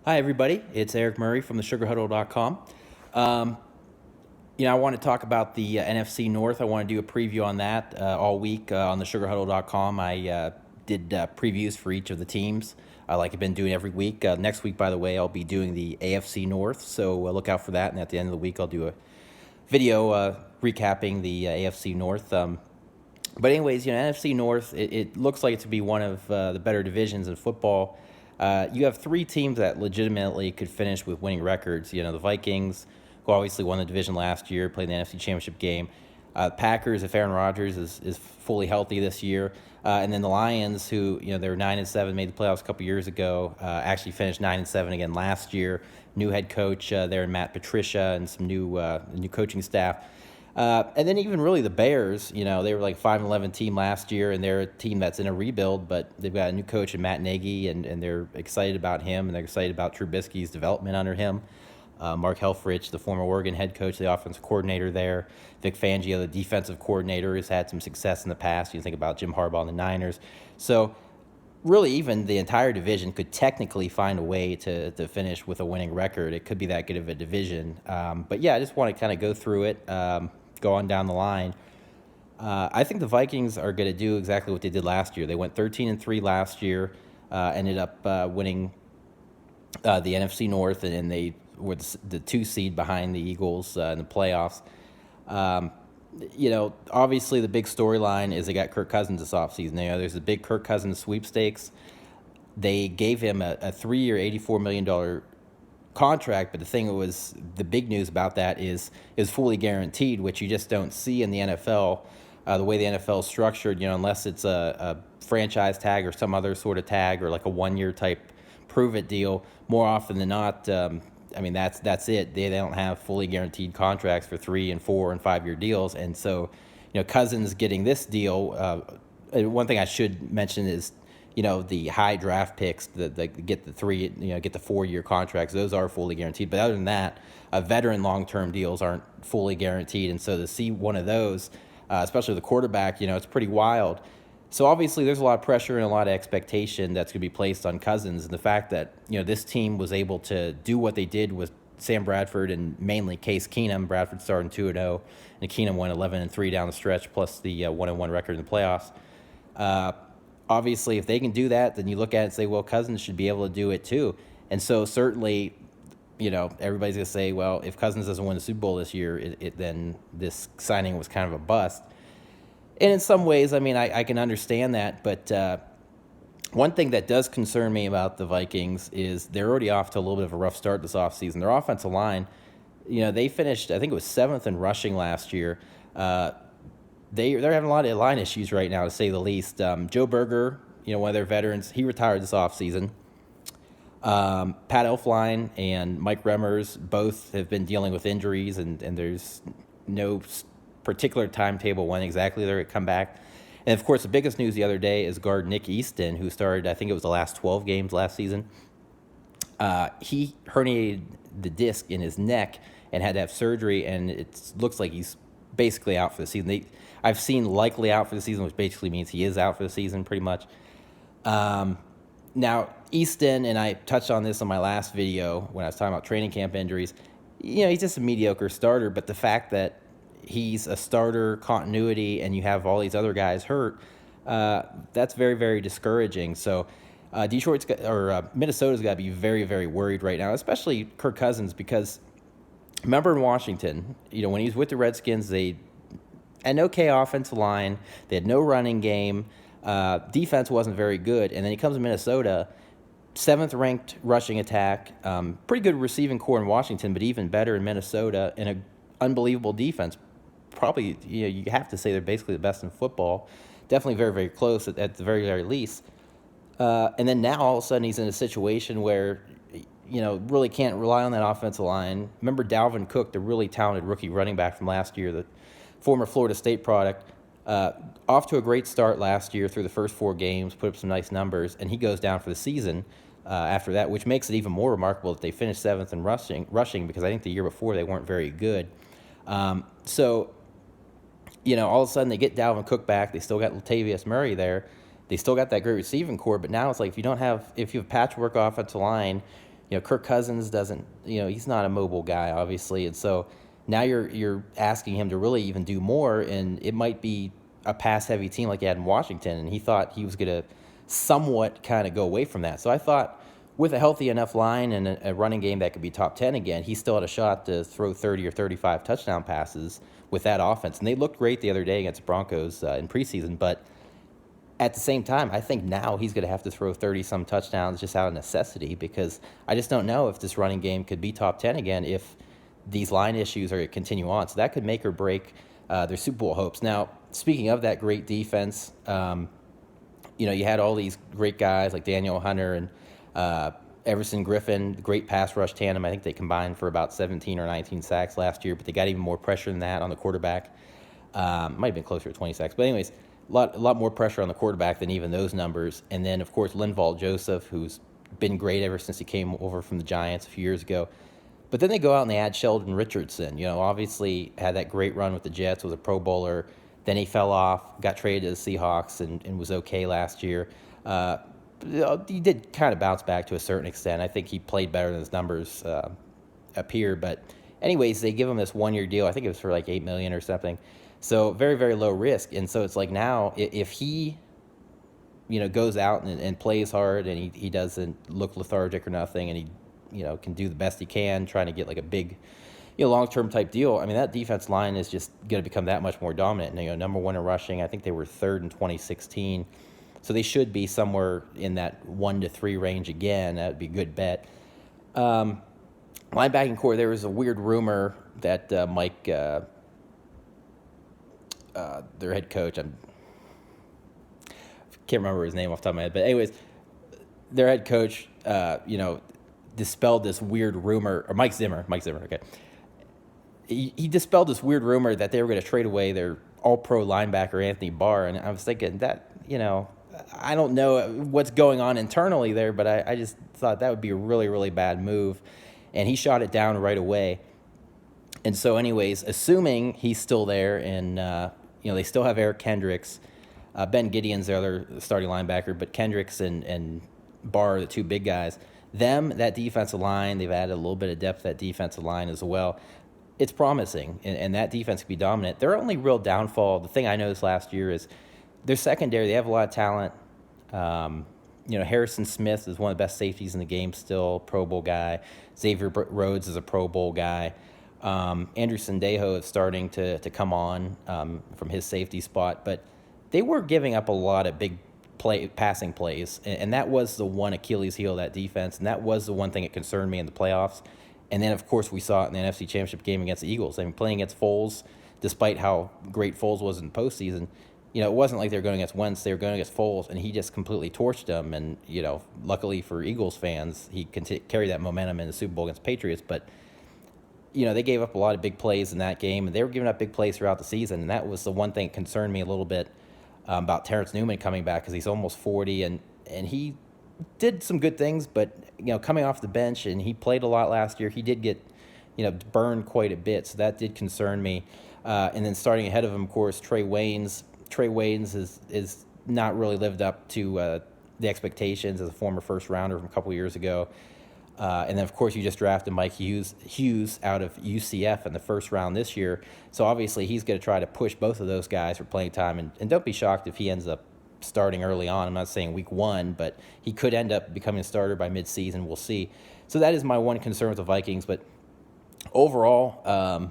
Hi, everybody. It's Eric Murray from the sugarhuddle.com. Um, I want to talk about the NFC North. I want to do a preview on that all week on the sugarhuddle.com. I did previews for each of the teams, like I've been doing every week. Next week, by the way, I'll be doing the AFC North, so look out for that. And at the end of the week, I'll do a video recapping the AFC North. But anyways, NFC North, it looks like it to be one of the better divisions in football. You have three teams that legitimately could finish with winning records. The Vikings, who obviously won the division last year, played the NFC Championship game. Packers, if Aaron Rodgers is fully healthy this year. And then the Lions, who, they were 9-7, made the playoffs a couple years ago, actually finished 9-7 again last year. New head coach there in Matt Patricia and some new coaching staff. And then even really the Bears, they were like 5-11 team last year, and they're a team that's in a rebuild, but they've got a new coach in Matt Nagy, and they're excited about him, and they're excited about Trubisky's development under him. Mark Helfrich, the former Oregon head coach, the offensive coordinator there. Vic Fangio, the defensive coordinator, has had some success in the past. You think about Jim Harbaugh and the Niners. So really, even the entire division could technically find a way to finish with a winning record. It could be that good of a division. But yeah, I just want to kind of go through it, go on down the line. I think the Vikings are going to do exactly what they did last year. They went 13-3 last year, ended up winning the NFC North, and they were the 2 seed behind the Eagles in the playoffs. Obviously the big storyline is they got Kirk Cousins this offseason. There's a big Kirk Cousins sweepstakes. They gave him a 3-year, $84 million contract, but the big news about that is fully guaranteed, which you just don't see in the NFL. The way the NFL is structured, unless it's a franchise tag or some other sort of tag or like a 1-year type prove it deal, more often than not, that's it. They don't have fully guaranteed contracts for 3 and 4 and 5-year deals. And so, Cousins getting this deal, one thing I should mention is, the high draft picks that get the 4-year contracts, those are fully guaranteed. But other than that, veteran long-term deals aren't fully guaranteed. And so to see one of those, especially the quarterback, it's pretty wild. So obviously there's a lot of pressure and a lot of expectation that's going to be placed on Cousins. And the fact that, this team was able to do what they did with Sam Bradford and mainly Case Keenum. Bradford started 2-0, and Keenum went 11-3 down the stretch, plus the 1-1 record in the playoffs. Obviously, if they can do that, then you look at it and say, well, Cousins should be able to do it too. And so certainly, everybody's going to say, well, if Cousins doesn't win the Super Bowl this year, then this signing was kind of a bust. And in some ways, I can understand that. But one thing that does concern me about the Vikings is they're already off to a little bit of a rough start this offseason. Their offensive line, they finished, I think it was 7th in rushing last year. They're having a lot of line issues right now, to say the least. Joe Berger, one of their veterans, he retired this offseason. Pat Elflein and Mike Remmers both have been dealing with injuries, and there's no particular timetable when exactly they're going to come back. And, of course, the biggest news the other day is guard Nick Easton, who started, I think it was the last 12 games last season. He herniated the disc in his neck and had to have surgery, and it looks like he's basically out for the season. I've seen likely out for the season, which basically means he is out for the season pretty much. Now, Easton, and I touched on this on my last video when I was talking about training camp injuries, he's just a mediocre starter, but the fact that he's a starter continuity and you have all these other guys hurt, that's very, very discouraging. So Minnesota's got to be very, very worried right now, especially Kirk Cousins, because remember in Washington, when he was with the Redskins, they had no okay offensive line, they had no running game, defense wasn't very good, and then he comes to Minnesota, 7th ranked rushing attack, pretty good receiving core in Washington, but even better in Minnesota, and an unbelievable defense. Probably, you have to say they're basically the best in football. Definitely very, very close at the very, very least. And then now all of a sudden he's in a situation where, really can't rely on that offensive line. Remember Dalvin Cook, the really talented rookie running back from last year, the former Florida State product, off to a great start last year through the first 4 games, put up some nice numbers, and he goes down for the season after that, which makes it even more remarkable that they finished 7th in rushing, because I think the year before they weren't very good. So all of a sudden they get Dalvin Cook back. They still got Latavius Murray there. They still got that great receiving core, but now it's like if you have patchwork offensive line, Kirk Cousins doesn't, he's not a mobile guy, obviously. And so now you're asking him to really even do more, and it might be a pass-heavy team like he had in Washington, and he thought he was going to somewhat kind of go away from that. So I thought with a healthy enough line and a running game that could be top 10 again, he still had a shot to throw 30 or 35 touchdown passes with that offense. And they looked great the other day against the Broncos in preseason, but at the same time, I think now he's going to have to throw 30-some touchdowns just out of necessity, because I just don't know if this running game could be top 10 again if these line issues are going to continue on. So that could make or break their Super Bowl hopes. Now, speaking of that great defense, you had all these great guys like Daniel Hunter and Everson Griffin, great pass rush tandem. I think they combined for about 17 or 19 sacks last year, but they got even more pressure than that on the quarterback. Might have been closer to 20 sacks. But anyways, a lot more pressure on the quarterback than even those numbers. And then, of course, Linval Joseph, who's been great ever since he came over from the Giants a few years ago. But then they go out and they add Sheldon Richardson. Obviously had that great run with the Jets, was a Pro Bowler. Then he fell off, got traded to the Seahawks, and was okay last year. He did kind of bounce back to a certain extent. I think he played better than his numbers appear. But anyways, they give him this one-year deal. I think it was for like $8 million or something. So very, very low risk. And so it's like now if he, goes out and plays hard and he doesn't look lethargic or nothing, and he, can do the best he can, trying to get like a big, long-term type deal. I mean, that defense line is just going to become that much more dominant. And, number one in rushing. I think they were third in 2016. So they should be somewhere in that 1 to 3 range again. That would be a good bet. Linebacking core, there was a weird rumor that Mike, their head coach, I can't remember his name off the top of my head, but anyways, their head coach, dispelled this weird rumor, or Mike Zimmer, okay. He dispelled this weird rumor that they were going to trade away their all-pro linebacker, Anthony Barr, and I was thinking that, I don't know what's going on internally there, but I just thought that would be a really, really bad move, and he shot it down right away. And so anyways, assuming he's still there and, they still have Eric Kendricks, Ben Gideon's their other starting linebacker, but Kendricks and Barr are the two big guys. That defensive line, they've added a little bit of depth to that defensive line as well. It's promising, and that defense can be dominant. Their only real downfall, the thing I noticed last year, is their secondary. They have a lot of talent. Harrison Smith is one of the best safeties in the game still, Pro Bowl guy. Xavier Rhodes is a Pro Bowl guy. Andrew Sendejo is starting to come on from his safety spot, but they were giving up a lot of big passing plays, and that was the one Achilles heel of that defense, and that was the one thing that concerned me in the playoffs. And then, of course, we saw it in the NFC Championship game against the Eagles. I mean, playing against Foles, despite how great Foles was in the postseason, it wasn't like they were going against Wentz. They were going against Foles, and he just completely torched them. And, luckily for Eagles fans, he carried that momentum in the Super Bowl against Patriots. But, they gave up a lot of big plays in that game, and they were giving up big plays throughout the season. And that was the one thing that concerned me a little bit about Terrence Newman coming back, because he's almost 40, and he did some good things, but, coming off the bench, and he played a lot last year, he did get, burned quite a bit, so that did concern me. And then starting ahead of him, of course, Trey Waynes is not really lived up to the expectations as a former first-rounder from a couple years ago. And then, of course, you just drafted Mike Hughes out of UCF in the first round this year. So, obviously, he's going to try to push both of those guys for playing time. And don't be shocked if he ends up starting early on. I'm not saying week 1, but he could end up becoming a starter by midseason. We'll see. So that is my one concern with the Vikings. But overall,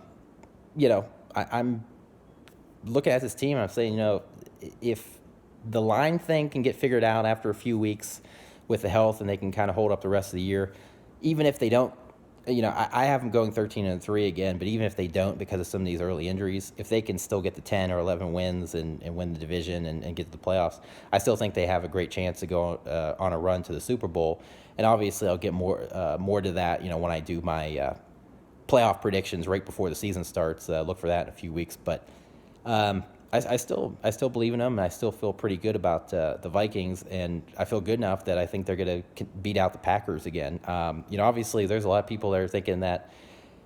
I'm looking at this team, and I'm saying, if the line thing can get figured out after a few weeks with the health, and they can kind of hold up the rest of the year, even if they don't, I have them going 13-3 again, but even if they don't because of some of these early injuries, if they can still get to 10 or 11 wins and win the division and get to the playoffs, I still think they have a great chance to go on a run to the Super Bowl. And obviously I'll get more to that, when I do my playoff predictions right before the season starts. Look for that in a few weeks. But I still believe in them, and I still feel pretty good about the Vikings, and I feel good enough that I think they're going to beat out the Packers again. Obviously there's a lot of people that are thinking that,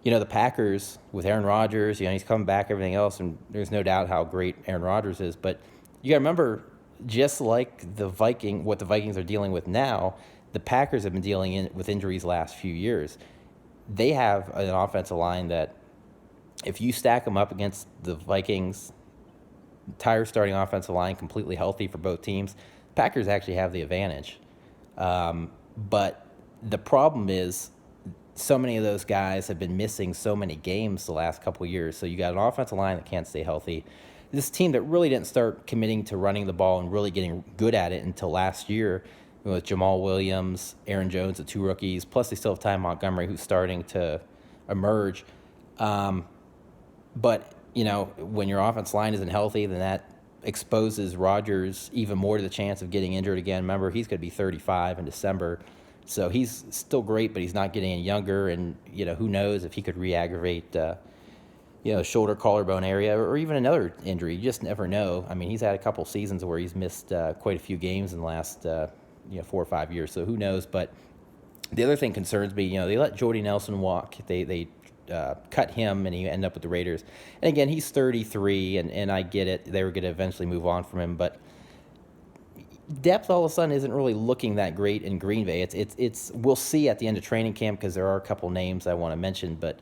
the Packers with Aaron Rodgers, he's coming back, everything else, and there's no doubt how great Aaron Rodgers is. But you got to remember, just like what the Vikings are dealing with now, the Packers have been dealing with injuries the last few years. They have an offensive line that, if you stack them up against the Vikings' entire starting offensive line, completely healthy for both teams, Packers actually have the advantage. But the problem is, so many of those guys have been missing so many games the last couple of years. So you got an offensive line that can't stay healthy. This team that really didn't start committing to running the ball and really getting good at it until last year, with Jamal Williams, Aaron Jones, the two rookies, plus they still have Ty Montgomery, who's starting to emerge. But, when your offensive line isn't healthy, then that exposes Rodgers even more to the chance of getting injured again. Remember, he's going to be 35 in December. So he's still great, but he's not getting any younger. And, who knows if he could re-aggravate, shoulder, collarbone area, or even another injury. You just never know. I mean, he's had a couple seasons where he's missed quite a few games in the last, 4 or 5 years. So who knows? But the other thing concerns me, they let Jordy Nelson walk. They cut him, and he ended up with the Raiders. And again, he's 33, and I get it. They were going to eventually move on from him, but depth all of a sudden isn't really looking that great in Green Bay. It's we'll see at the end of training camp, because there are a couple names I want to mention. But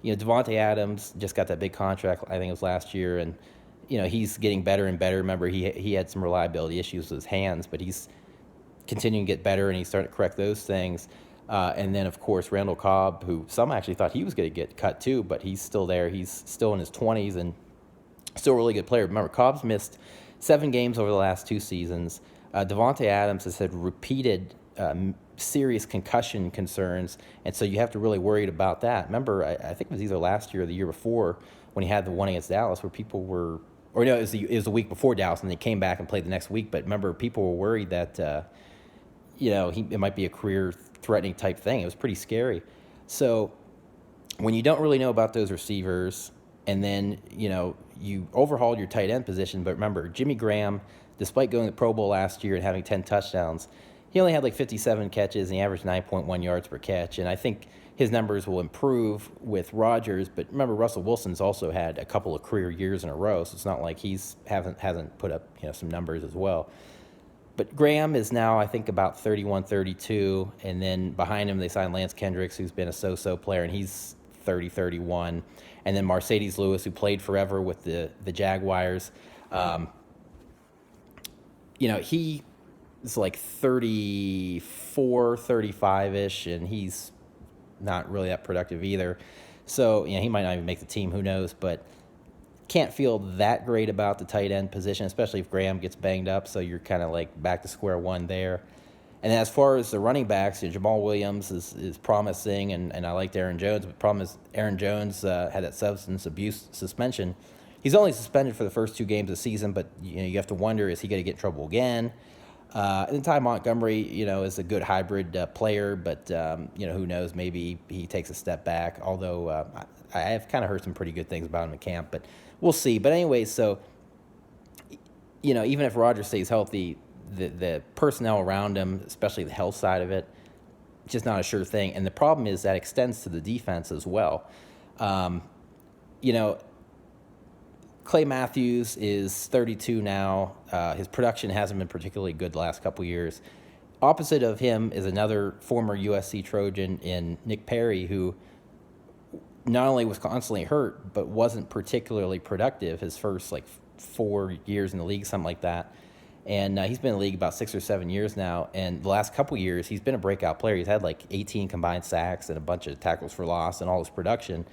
Devontae Adams just got that big contract, I think it was last year, and he's getting better and better. Remember, he had some reliability issues with his hands, but he's continuing to get better, and he's starting to correct those things. And then, of course, Randall Cobb, who some actually thought he was going to get cut too, but he's still there. He's still in his 20s and still a really good player. Remember, Cobb's missed 7 games over the last 2 seasons. Devontae Adams has had repeated serious concussion concerns, and so you have to really worry about that. Remember, I think it was either last year or the year before when he had the one against Dallas, where people were, or no, it was the week before Dallas, and they came back and played the next week. But remember, people were worried that it might be a career-threatening type thing. It was pretty scary. So when you don't really know about those receivers, and then you overhauled your tight end position, but remember, Jimmy Graham, despite going to the Pro Bowl last year and having 10 touchdowns, he only had like 57 catches, and he averaged 9.1 yards per catch. And I think his numbers will improve with Rodgers. But remember, Russell Wilson's also had a couple of career years in a row, so it's not like he's hasn't put up some numbers as well. But Graham is now, I think, about 31, 32, and then behind him they signed Lance Kendricks, who's been a so-so player, and he's 30, 31. And then Mercedes Lewis, who played forever with the Jaguars. He is like 34, 35-ish, and he's not really that productive either. So, he might not even make the team, who knows, but can't feel that great about the tight end position, especially if Graham gets banged up, so you're kind of like back to square one there. And then as far as the running backs, Jamal Williams is promising, and I liked Aaron Jones, but the problem is Aaron Jones had that substance abuse suspension. He's only suspended for the first 2 games of the season, but you have to wonder, is he going to get in trouble again? And then Ty Montgomery, is a good hybrid player, but who knows? Maybe he takes a step back. Although I have kind of heard some pretty good things about him in camp, but we'll see. But anyway, so even if Rodgers stays healthy, the personnel around him, especially the health side of it, just not a sure thing. And the problem is that extends to the defense as well. Clay Matthews is 32 now. His production hasn't been particularly good the last couple years. Opposite of him is another former USC Trojan in Nick Perry, who not only was constantly hurt, but wasn't particularly productive his first 4 years in the league, something like that. And he's been in the league about 6 or 7 years now. And the last couple years, he's been a breakout player. He's had 18 combined sacks and a bunch of tackles for loss and all his production.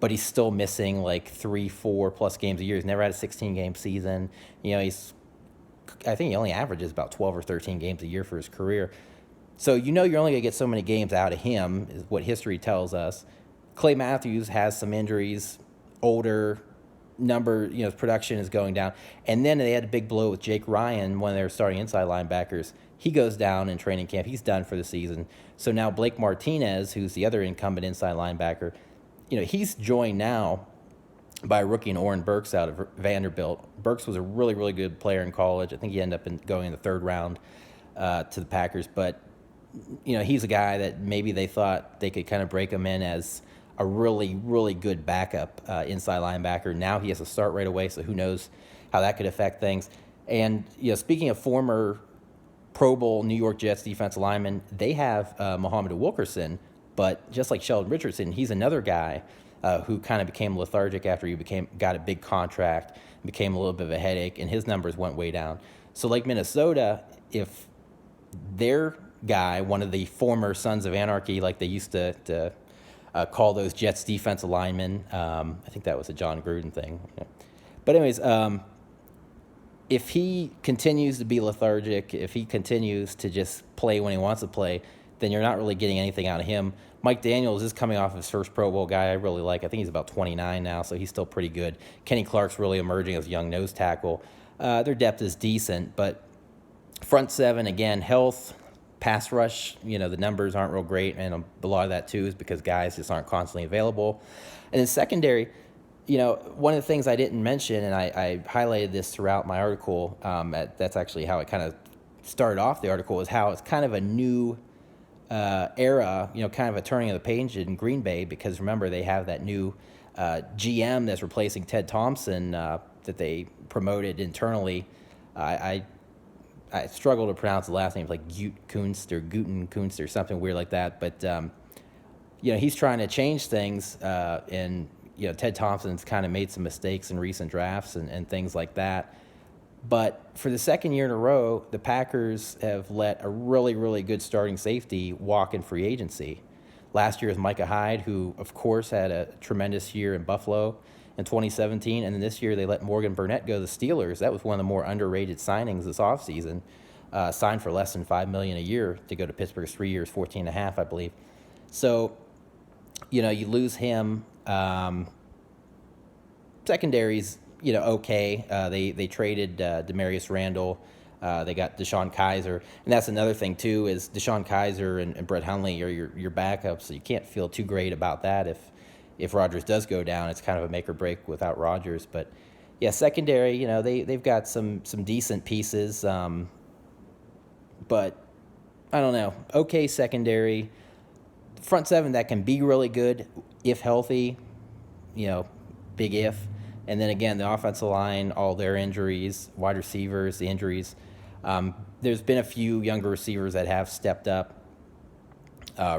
But he's still missing 3-4 plus games a year. He's never had a 16-game season. I think he only averages about 12 or 13 games a year for his career. So you're only going to get so many games out of him, is what history tells us. Clay Matthews has some injuries, older, his production is going down. And then they had a big blow with Jake Ryan, one of their starting inside linebackers. He goes down in training camp. He's done for the season. So now Blake Martinez, who's the other incumbent inside linebacker, he's joined now by a rookie in Oren Burks out of Vanderbilt. Burks was a really, really good player in college. I think he ended up going in the 3rd round to the Packers. But, he's a guy that maybe they thought they could kind of break him in as a really, really good backup inside linebacker. Now he has to start right away, so who knows how that could affect things. And, speaking of former Pro Bowl New York Jets defensive lineman. They have Muhammad Wilkerson, but just like Sheldon Richardson, he's another guy who kind of became lethargic after he got a big contract, became a little bit of a headache, and his numbers went way down. So like Minnesota, if their guy, one of the former Sons of Anarchy, like they used to call those Jets defensive linemen, I think that was a John Gruden thing. But anyways, if he continues to be lethargic, if he continues to just play when he wants to play, then you're not really getting anything out of him. Mike Daniels is coming off his first Pro Bowl guy I really like. I think he's about 29 now, so he's still pretty good. Kenny Clark's really emerging as a young nose tackle. Their depth is decent, but front seven, again, health, pass rush, the numbers aren't real great, and a lot of that, too, is because guys just aren't constantly available. And then secondary, one of the things I didn't mention, and I highlighted this throughout my article, that's actually how it kind of started off the article, is how it's kind of a new era, kind of a turning of the page in Green Bay, because remember, they have that new GM that's replacing Ted Thompson that they promoted internally. I struggle to pronounce the last name, like Guten Kunst or something weird like that, but he's trying to change things, and Ted Thompson's kind of made some mistakes in recent drafts and things like that. But for the second year in a row, the Packers have let a really, really good starting safety walk in free agency. Last year was Micah Hyde, who, of course, had a tremendous year in Buffalo in 2017. And then this year they let Morgan Burnett go to the Steelers. That was one of the more underrated signings this offseason. Signed for less than $5 million a year to go to Pittsburgh 3 years, 14.5, I believe. So, you lose him. Secondaries, okay. They traded Demarius Randall. They got Deshaun Kaiser. And that's another thing, too, is Deshaun Kaiser and Brett Hundley are your backups, so you can't feel too great about that if Rodgers does go down. It's kind of a make or break without Rodgers. But, yeah, secondary, they've got some decent pieces. But, I don't know, okay secondary. Front seven that can be really good if healthy, big if. And then again, the offensive line, all their injuries, wide receivers, the injuries. There's been a few younger receivers that have stepped up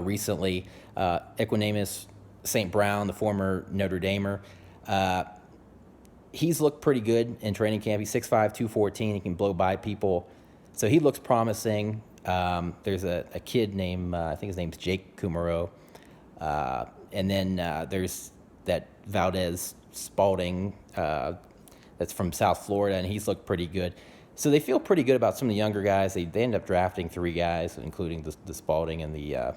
recently. Equanimeous St. Brown, the former Notre Damer, he's looked pretty good in training camp. He's 6'5", 214. He can blow by people. So he looks promising. There's a kid named, I think his name's Jake Kumaro. And then there's that Valdez Spalding that's from South Florida, and he's looked pretty good. So they feel pretty good about some of the younger guys. They end up drafting 3 guys, including the Spalding and the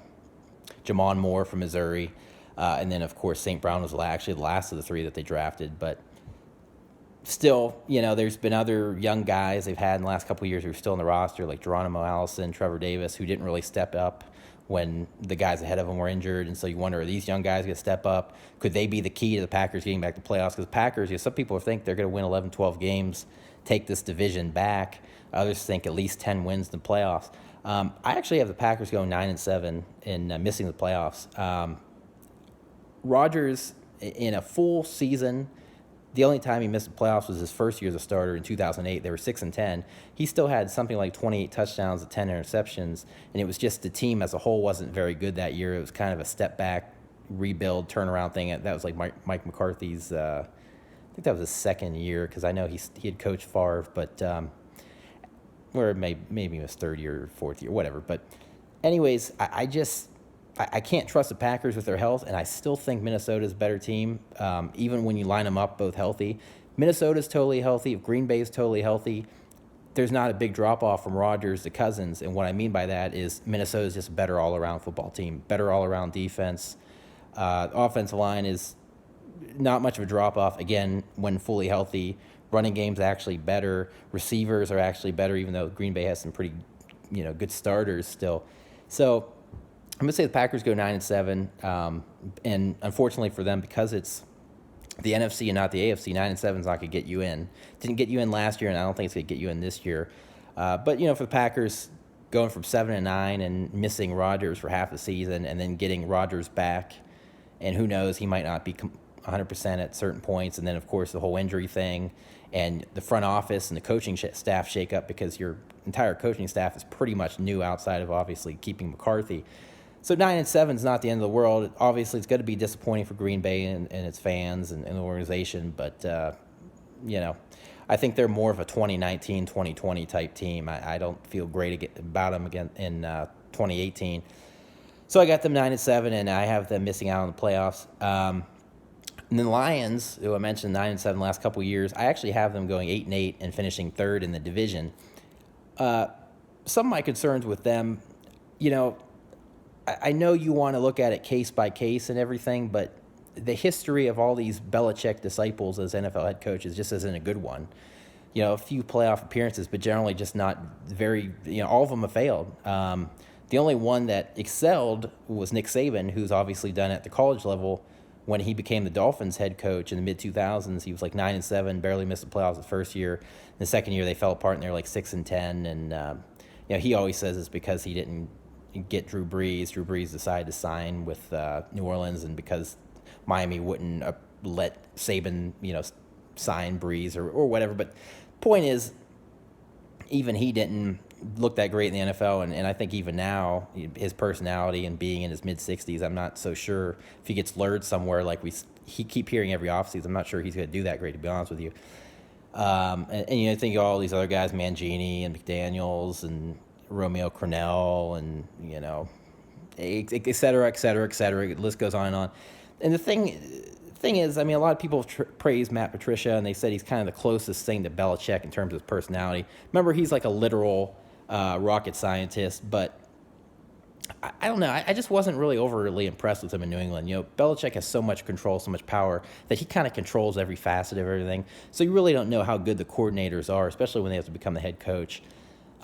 Jamon Moore from Missouri. And then, of course, St. Brown was actually the last of the 3 that they drafted. But still, there's been other young guys they've had in the last couple of years who are still on the roster, like Geronimo Allison, Trevor Davis, who didn't really step up when the guys ahead of them were injured. And so you wonder, are these young guys going to step up? Could they be the key to the Packers getting back to playoffs? Because Packers, some people think they're going to win 11, 12 games, take this division back. Others think at least 10 wins in the playoffs. I actually have the Packers going 9-7 and missing the playoffs. Rodgers, in a full season, the only time he missed the playoffs was his first year as a starter in 2008. They were 6-10. He still had something like 28 touchdowns and 10 interceptions, and it was just the team as a whole wasn't very good that year. It was kind of a step back, rebuild, turnaround thing. That was like Mike McCarthy's. I think that was his second year, because I know he had coached Favre, but or maybe his third year or fourth year, whatever. But anyways, I can't trust the Packers with their health, and I still think Minnesota's a better team, even when you line them up both healthy. Minnesota's totally healthy. If Green Bay's totally healthy, there's not a big drop-off from Rodgers to Cousins, and what I mean by that is Minnesota's just a better all-around football team, better all-around defense. Offensive line is not much of a drop-off, again, when fully healthy. Running game's actually better. Receivers are actually better, even though Green Bay has some pretty good starters still. So I'm going to say the Packers go 9-7, and unfortunately for them, because it's the NFC and not the AFC, 9-7 is not going to get you in. Didn't get you in last year, and I don't think it's going to get you in this year. But for the Packers, going from 7-9 and missing Rodgers for half the season, and then getting Rodgers back, and who knows, he might not be 100% at certain points, and then of course the whole injury thing, and the front office and the coaching staff shake up because your entire coaching staff is pretty much new outside of obviously keeping McCarthy. So 9-7 is not the end of the world. Obviously, it's going to be disappointing for Green Bay and its fans and the organization, but I think they're more of a 2019, 2020 type team. I don't feel great about them again in 2018. So I got them 9-7, and I have them missing out on the playoffs. And then the Lions, who I mentioned 9-7 the last couple of years, I actually have them going 8-8 and finishing third in the division. Some of my concerns with them, I know you want to look at it case by case and everything, but the history of all these Belichick disciples as NFL head coaches just isn't a good one. A few playoff appearances, but generally just not very, all of them have failed. The only one that excelled was Nick Saban, who's obviously done it at the college level. When he became the Dolphins head coach in the mid-2000s, he was like 9-7, barely missed the playoffs the first year. The second year they fell apart and they're like 6-10. And he always says it's because he didn't get Drew Brees. Drew Brees decided to sign with New Orleans, and because Miami wouldn't let Saban, sign Brees or whatever. But point is, even he didn't look that great in the NFL, and I think even now, his personality and being in his mid-60s, I'm not so sure if he gets lured somewhere like he keep hearing every offseason. I'm not sure he's going to do that great, to be honest with you. And think of all these other guys, Mangini and McDaniels and Romeo Crennel and, et cetera, et cetera, et cetera. The list goes on and on. And the thing is, a lot of people praise Matt Patricia, and they said he's kind of the closest thing to Belichick in terms of his personality. Remember, he's like a literal rocket scientist, but I don't know. I just wasn't really overly impressed with him in New England. Belichick has so much control, so much power, that he kind of controls every facet of everything. So you really don't know how good the coordinators are, especially when they have to become the head coach.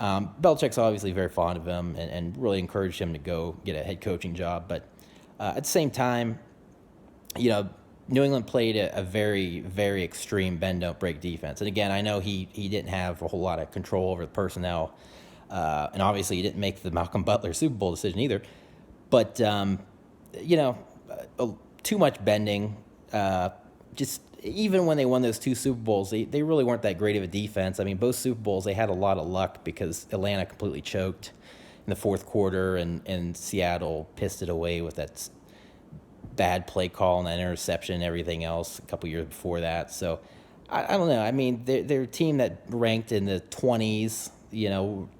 Belichick's obviously very fond of him and really encouraged him to go get a head coaching job. But at the same time, New England played a very, very extreme bend-don't-break defense. And again, I know he didn't have a whole lot of control over the personnel. And obviously he didn't make the Malcolm Butler Super Bowl decision either. But, too much bending. Just even when they won those two Super Bowls, they really weren't that great of a defense. Both Super Bowls, they had a lot of luck because Atlanta completely choked in the fourth quarter, and Seattle pissed it away with that bad play call and that interception and everything else a couple years before that. So I don't know. They're a team that ranked in the 20s,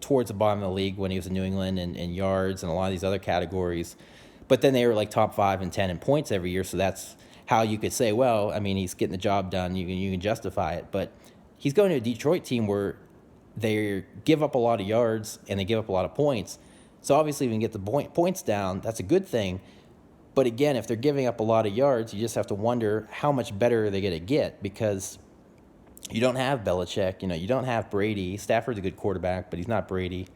towards the bottom of the league when he was in New England in yards and a lot of these other categories. But then they were like top 5 and 10 in points every year. So that's how you could say, well, he's getting the job done. You can justify it. But he's going to a Detroit team where they give up a lot of yards and they give up a lot of points. So obviously, if you can get the points down, that's a good thing. But again, if they're giving up a lot of yards, you just have to wonder how much better they're going to get, because you don't have Belichick. You don't have Brady. Stafford's a good quarterback, but he's not Brady.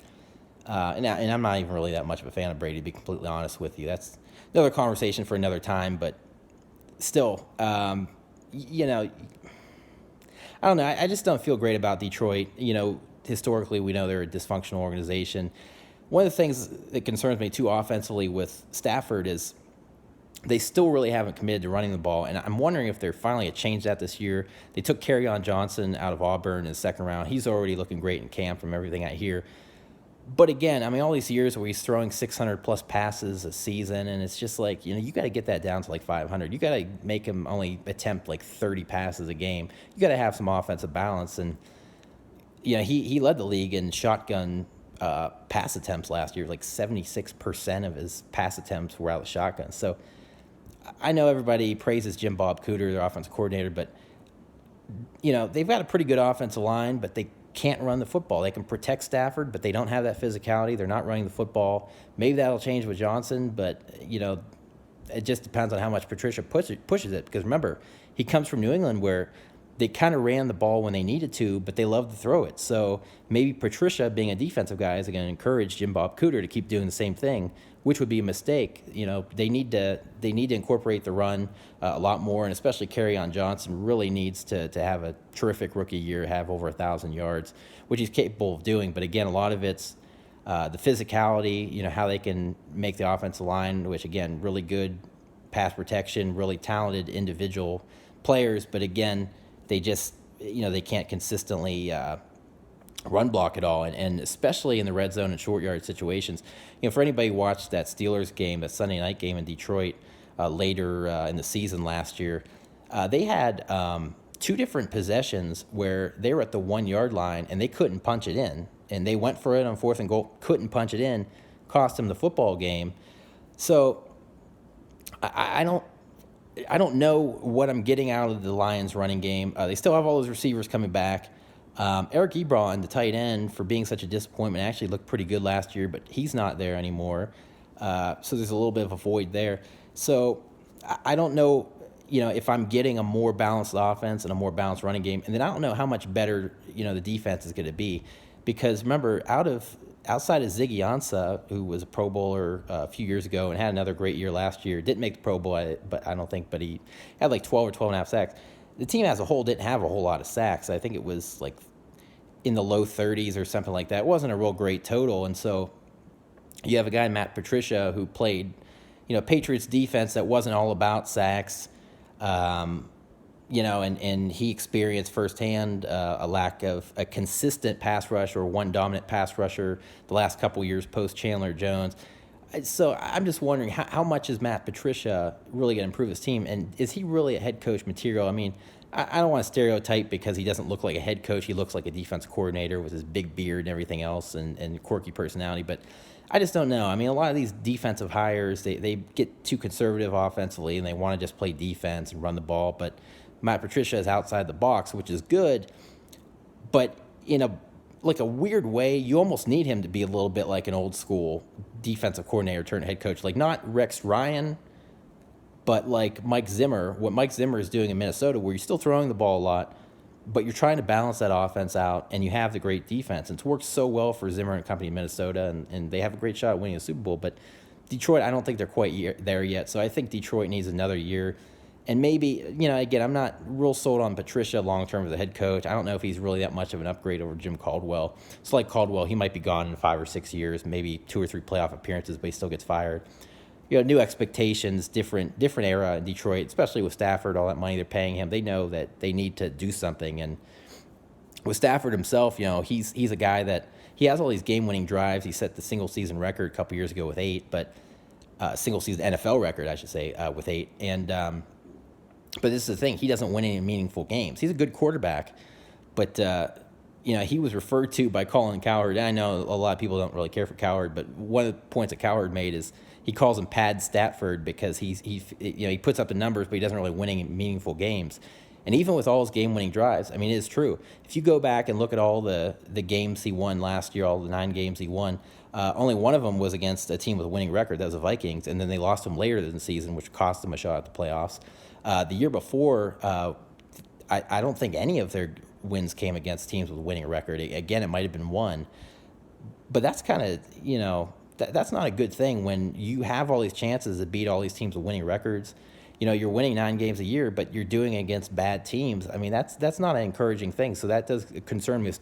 And I'm not even really that much of a fan of Brady, to be completely honest with you. That's another conversation for another time. But still, I don't know. I just don't feel great about Detroit. Historically, we know they're a dysfunctional organization. One of the things that concerns me, too, offensively with Stafford is they still really haven't committed to running the ball, and I'm wondering if they're finally going to change that this year. They took Kerryon Johnson out of Auburn in the second round. He's already looking great in camp from everything I hear. But again, all these years where he's throwing 600-plus passes a season, and it's just like, you got to get that down to like 500. You got to make him only attempt like 30 passes a game. You got to have some offensive balance. And, he led the league in shotgun pass attempts last year. Like 76% of his pass attempts were out of shotgun. So I know everybody praises Jim Bob Cooter, their offensive coordinator, but, they've got a pretty good offensive line, but they can't run the football. They can protect Stafford, but they don't have that physicality. They're not running the football. Maybe that'll change with Johnson, but, it just depends on how much Patricia pushes it. Because remember, he comes from New England where they kind of ran the ball when they needed to, but they love to throw it. So maybe Patricia, being a defensive guy, is going to encourage Jim Bob Cooter to keep doing the same thing, which would be a mistake. They need to incorporate the run a lot more, and especially Kerryon Johnson really needs to have a terrific rookie year, have over 1,000 yards, which he's capable of doing. But again, a lot of it's the physicality, how they can make the offensive line, which again, really good pass protection, really talented individual players, but again, they just, they can't consistently run block at all, and especially in the red zone and short yard situations. For anybody who watched that Steelers game, that Sunday night game in Detroit later in the season last year, they had two different possessions where they were at the 1 yard line and they couldn't punch it in, and they went for it on 4th and goal, couldn't punch it in, cost them the football game. So I don't know what I'm getting out of the Lions running game. They still have all those receivers coming back. Eric Ebron, the tight end, for being such a disappointment, actually looked pretty good last year, but he's not there anymore. So there's a little bit of a void there. So I don't know, if I'm getting a more balanced offense and a more balanced running game. And then I don't know how much better, the defense is going to be. Because remember, outside of Ziggy Ansah, who was a Pro Bowler a few years ago and had another great year last year, didn't make the Pro Bowl, but he had like 12 or 12 and a half sacks. The team as a whole didn't have a whole lot of sacks. I think it was like in the low 30s or something like that. It wasn't a real great total. And so you have a guy, Matt Patricia, who played, Patriots defense that wasn't all about sacks, and he experienced firsthand a lack of a consistent pass rush or one dominant pass rusher the last couple years post Chandler Jones. So I'm just wondering how much is Matt Patricia really going to improve his team, and is he really a head coach material? I mean, I don't want to stereotype because he doesn't look like a head coach. He looks like a defense coordinator with his big beard and everything else and quirky personality, but I just don't know. I mean, a lot of these defensive hires, they get too conservative offensively and they want to just play defense and run the ball, but Matt Patricia is outside the box, which is good, but in a weird way, you almost need him to be a little bit like an old school defensive coordinator turned head coach. Like not Rex Ryan, but like Mike Zimmer, what Mike Zimmer is doing in Minnesota, where you're still throwing the ball a lot, but you're trying to balance that offense out, and you have the great defense. And it's worked so well for Zimmer and company in Minnesota, and they have a great shot at winning a Super Bowl. But Detroit, I don't think they're quite there yet. So I think Detroit needs another year. And maybe, again, I'm not real sold on Patricia long-term as a head coach. I don't know if he's really that much of an upgrade over Jim Caldwell. It's like Caldwell, he might be gone in 5 or 6 years, maybe 2 or 3 playoff appearances, but he still gets fired. New expectations, different era in Detroit, especially with Stafford, all that money they're paying him. They know that they need to do something. And with Stafford himself, he's a guy that he has all these game-winning drives. He set the single-season record a couple years ago with 8, but single-season NFL record, I should say, with 8. And but this is the thing. He doesn't win any meaningful games. He's a good quarterback, but, he was referred to by Colin Cowherd. And I know a lot of people don't really care for Cowherd, but one of the points that Cowherd made is he calls him Pad Stafford because he puts up the numbers, but he doesn't really win any meaningful games. And even with all his game-winning drives, I mean, it is true. If you go back and look at all the games he won last year, all the 9 games he won, only one of them was against a team with a winning record. That was the Vikings, and then they lost him later in the season, which cost them a shot at the playoffs. The year before, I don't think any of their wins came against teams with a winning record. Again, it might have been one. But that's kind of, that's not a good thing when you have all these chances to beat all these teams with winning records. You're winning 9 games a year, but you're doing it against bad teams. I mean, that's not an encouraging thing. So that does concern me with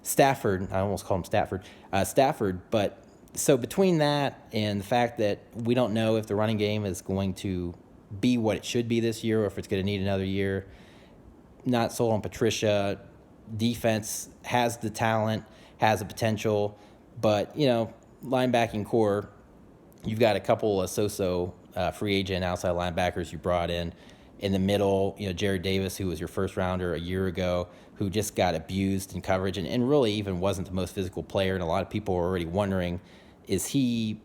Stafford. I almost call him Stafford. But so between that and the fact that we don't know if the running game is going to be what it should be this year or if it's going to need another year, not sold on Patricia. Defense has the talent, has the potential, but, linebacking core, you've got a couple of so-so free agent outside linebackers you brought in. In the middle, Jared Davis, who was your first rounder a year ago, who just got abused in coverage and really even wasn't the most physical player. And a lot of people were already wondering, he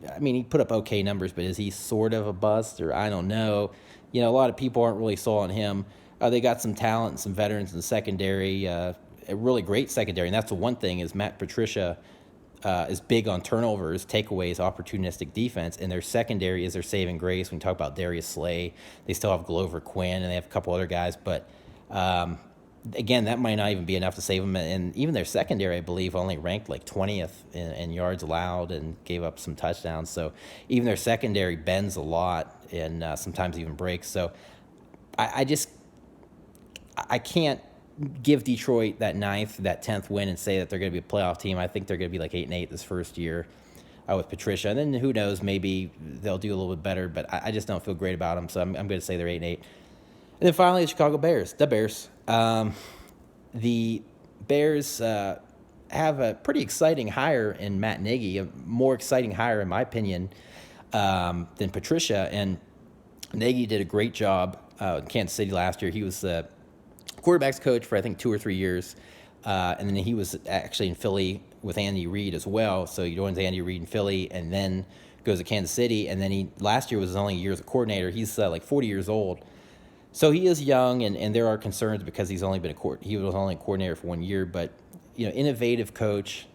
put up okay numbers, but is he sort of a bust, or I don't know. A lot of people aren't really sold on him. They got some talent and some veterans in the secondary, a really great secondary. And that's the one thing is Matt Patricia is big on turnovers, takeaways, opportunistic defense, and their secondary is their saving grace. When you talk about Darius Slay, they still have Glover Quinn, and they have a couple other guys, but again, that might not even be enough to save them. And even their secondary, I believe, only ranked like 20th in yards allowed and gave up some touchdowns. So even their secondary bends a lot and sometimes even breaks. So I can't give Detroit that 9th, that 10th win and say that they're going to be a playoff team. I think they're going to be like 8-8 this first year. with Patricia. And then who knows, maybe they'll do a little bit better, but I just don't feel great about them. So I'm going to say they're 8-8. And then finally, the Chicago Bears. The Bears. The Bears have a pretty exciting hire in Matt Nagy, a more exciting hire, in my opinion, than Patricia. And Nagy did a great job in Kansas City last year. He was the quarterback's coach for, I think, 2 or 3 years. And then he was actually in Philly with Andy Reid as well. So he joins Andy Reid in Philly and then goes to Kansas City. And then last year was his only year as a coordinator. He's like 40 years old. So he is young, and there are concerns because he was only a coordinator for 1 year. But, innovative coach.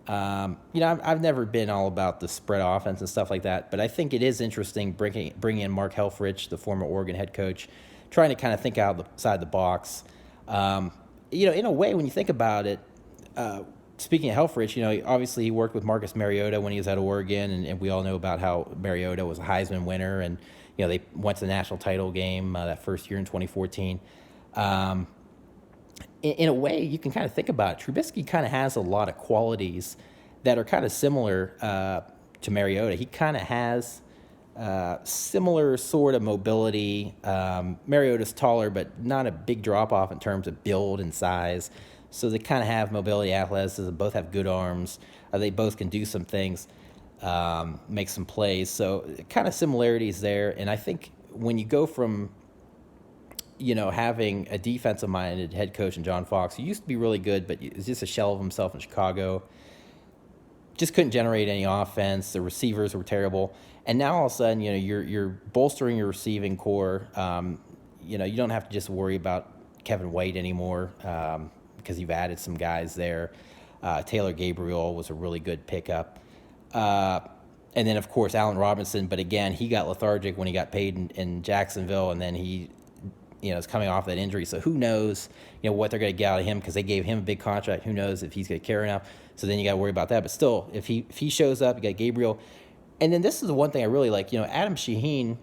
I've never been all about the spread offense and stuff like that. But I think it is interesting bringing in Mark Helfrich, the former Oregon head coach, trying to kind of think outside the box. In a way, when you think about it, speaking of Helfrich, obviously he worked with Marcus Mariota when he was at Oregon, and we all know about how Mariota was a Heisman winner, and they went to the national title game that first year in 2014. In a way, you can kind of think about it. Trubisky kind of has a lot of qualities that are kind of similar to Mariota. He kind of has similar sort of mobility. Mariota's taller, but not a big drop-off in terms of build and size. So they kind of have mobility, athleticism, both have good arms. They both can do some things, make some plays. So kind of similarities there. And I think when you go from, having a defensive-minded head coach in John Fox, who used to be really good, but is just a shell of himself in Chicago, just couldn't generate any offense. The receivers were terrible. And now all of a sudden, you're bolstering your receiving core. You don't have to just worry about Kevin White anymore because you've added some guys there. Taylor Gabriel was a really good pickup. And then, of course, Allen Robinson. But again, he got lethargic when he got paid in Jacksonville, and then he is coming off that injury. So who knows, what they're going to get out of him because they gave him a big contract. Who knows if he's going to carry enough. So then you got to worry about that. But still, if he shows up, you got Gabriel. And then this is the one thing I really like. Adam Shaheen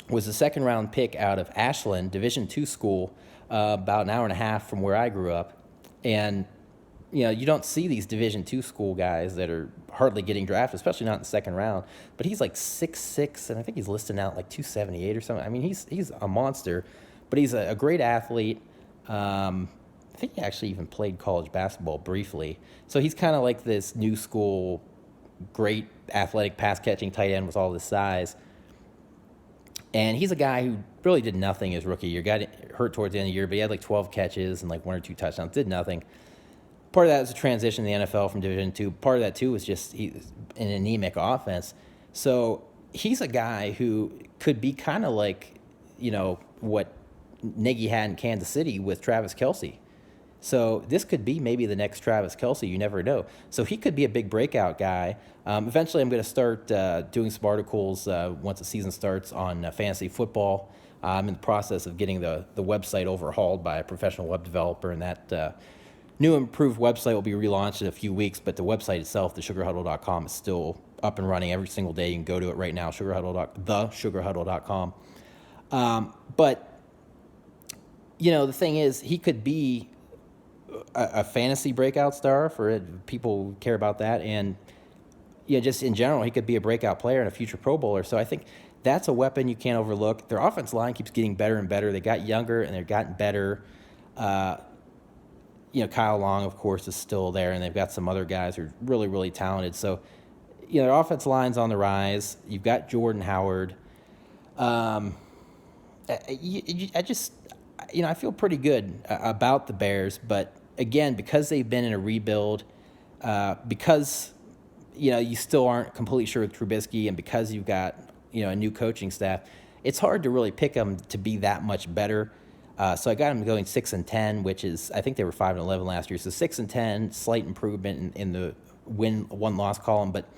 was a second-round pick out of Ashland, Division II school, about an hour and a half from where I grew up. And, you don't see these Division II school guys that are hardly getting drafted, especially not in the second round. But he's like 6'6", and I think he's listed out like 278 or something. I mean, he's a monster, but he's a great athlete. I think he actually even played college basketball briefly. So he's kind of like this new school, great athletic pass-catching tight end with all this size. And he's a guy who really did nothing his rookie year. Got hurt towards the end of the year, but he had like 12 catches and like 1 or 2 touchdowns. Did nothing. Part of that was a transition to the NFL from Division II. Part of that, too, was just an anemic offense. So he's a guy who could be kind of like, what Nagy had in Kansas City with Travis Kelce. So this could be maybe the next Travis Kelce. You never know. So he could be a big breakout guy. Eventually, I'm going to start doing some articles once the season starts on fantasy football. I'm in the process of getting the website overhauled by a professional web developer, and that new improved website will be relaunched in a few weeks. But the website itself, thesugarhuddle.com, is still up and running every single day. You can go to it right now, thesugarhuddle.com. But the thing is, he could be a fantasy breakout star for it. People who care about that. And, just in general, he could be a breakout player and a future Pro Bowler. So I think that's a weapon you can't overlook. Their offense line keeps getting better and better. They got younger, and they've gotten better. Kyle Long, of course, is still there, and they've got some other guys who are really, really talented. So, their offense line's on the rise. You've got Jordan Howard. I feel pretty good about the Bears, but again, because they've been in a rebuild, because you still aren't completely sure with Trubisky, and because you've got a new coaching staff, it's hard to really pick them to be that much better. So I got them going 6-10, which is, I think they were 5-11 last year. So 6-10, slight improvement in the win-loss column, but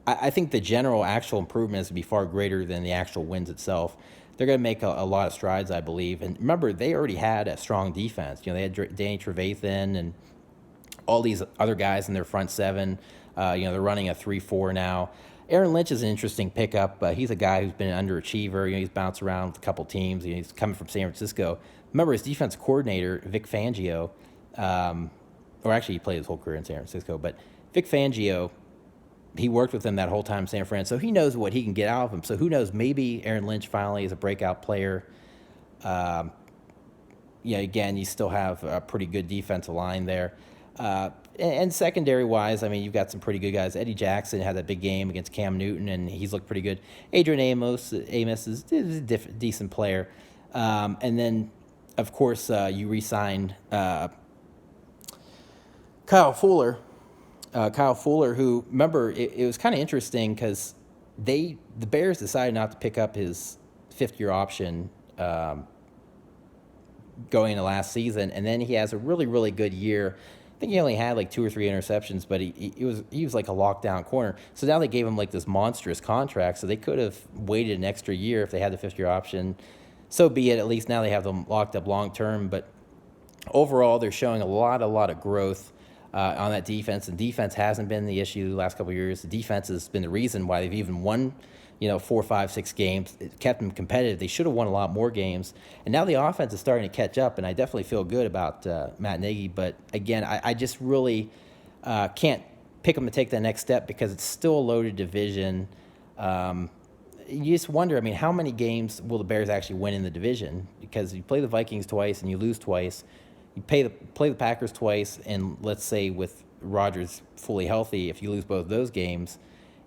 I think the general actual improvement is going to be far greater than the actual wins itself. They're going to make a lot of strides, I believe. And remember, they already had a strong defense. They had Danny Trevathan and all these other guys in their front seven. They're running a 3-4 now. Aaron Lynch is an interesting pickup. He's a guy who's been an underachiever. He's bounced around with a couple teams. He's coming from San Francisco. Remember, his defense coordinator, Vic Fangio, or actually he played his whole career in San Francisco, but Vic Fangio he worked with him that whole time in San Fran, so he knows what he can get out of him. So who knows? Maybe Aaron Lynch finally is a breakout player. Yeah, again, you still have a pretty good defensive line there. And secondary wise, I mean, you've got some pretty good guys. Eddie Jackson had that big game against Cam Newton, and he's looked pretty good. Adrian Amos is a decent player. And then, of course, you re-signed Kyle Fuller. Kyle Fuller, who, remember, it was kind of interesting because the Bears decided not to pick up his fifth-year option going into last season, and then he has a really, really good year. I think he only had like 2 or 3 interceptions, but he was like a lockdown corner. So now they gave him like this monstrous contract, so they could have waited an extra year if they had the fifth-year option. So be it. At least now they have them locked up long-term, but overall they're showing a lot of growth on that defense. And defense hasn't been the issue the last couple of years. The defense has been the reason why they've even won 4, 5, 6 games. It kept them competitive. They should have won a lot more games. And now the offense is starting to catch up, and I definitely feel good about Matt Nagy. But, again, I just really can't pick them to take that next step because it's still a loaded division. You just wonder, I mean, how many games will the Bears actually win in the division? Because you play the Vikings twice and you lose twice. You play the Packers twice, and let's say with Rodgers fully healthy, if you lose both those games,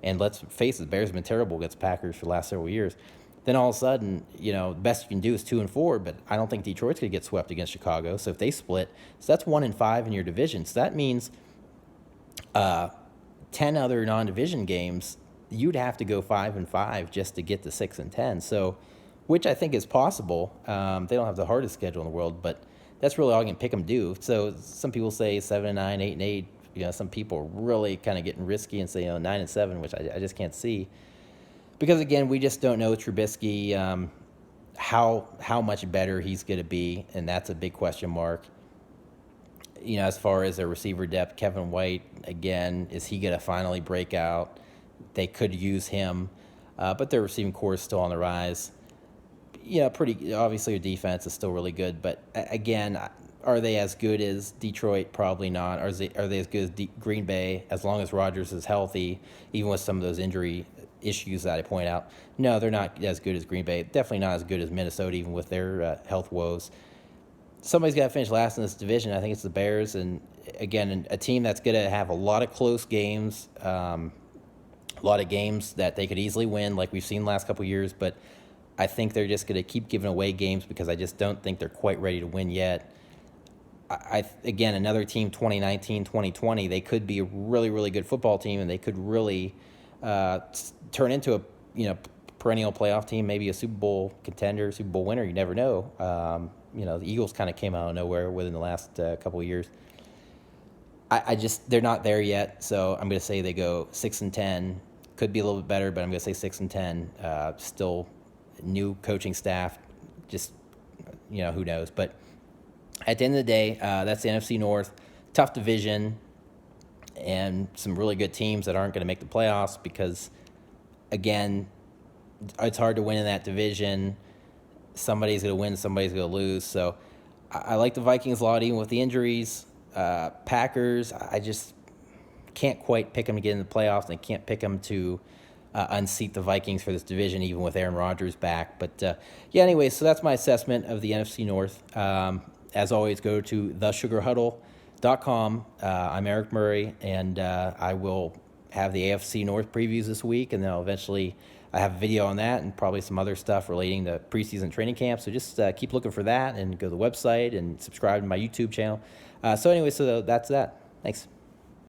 and let's face it, the Bears have been terrible against the Packers for the last several years, then all of a sudden, the best you can do is 2-4, but I don't think Detroit's going to get swept against Chicago. So if they split, so that's 1-5 in your division. So that means 10 other non-division games, you'd have to go 5-5 just to get to 6-10. So, which I think is possible. They don't have the hardest schedule in the world, but that's really all you can pick them to do. So some people say 7-9, 8-8. Some people are really kind of getting risky and say 9-7, which I just can't see. Because, again, we just don't know Trubisky, how much better he's going to be, and that's a big question mark. As far as their receiver depth, Kevin White, again, is he going to finally break out? They could use him, but their receiving core is still on the rise. Pretty obviously, their defense is still really good, but again, are they as good as Detroit? Probably not. Are they as good as Green Bay? As long as Rodgers is healthy, even with some of those injury issues that I point out, no, they're not as good as Green Bay. Definitely not as good as Minnesota, even with their health woes. Somebody's got to finish last in this division. I think it's the Bears, and again, a team that's going to have a lot of close games, a lot of games that they could easily win, like we've seen the last couple of years, but I think they're just going to keep giving away games because I just don't think they're quite ready to win yet. Again, another team, 2019, 2020, they could be a really, really good football team, and they could really turn into a perennial playoff team, maybe a Super Bowl contender, Super Bowl winner. You never know. The Eagles kind of came out of nowhere within the last couple of years. They're not there yet, so I'm going to say they go 6-10. Could be a little bit better, but I'm going to say 6-10. Still new coaching staff, just, who knows. But at the end of the day, that's the NFC North. Tough division and some really good teams that aren't going to make the playoffs because, again, it's hard to win in that division. Somebody's going to win, somebody's going to lose. So I like the Vikings a lot, even with the injuries. Packers, I just can't quite pick them to get in the playoffs, and I can't pick them to unseat the Vikings for this division, even with Aaron Rodgers back. But, anyway, so that's my assessment of the NFC North. As always, go to thesugarhuddle.com. I'm Eric Murray, and I will have the AFC North previews this week, and then I'll eventually have a video on that and probably some other stuff relating to preseason training camp. So just keep looking for that and go to the website and subscribe to my YouTube channel. So anyway, so that's that. Thanks.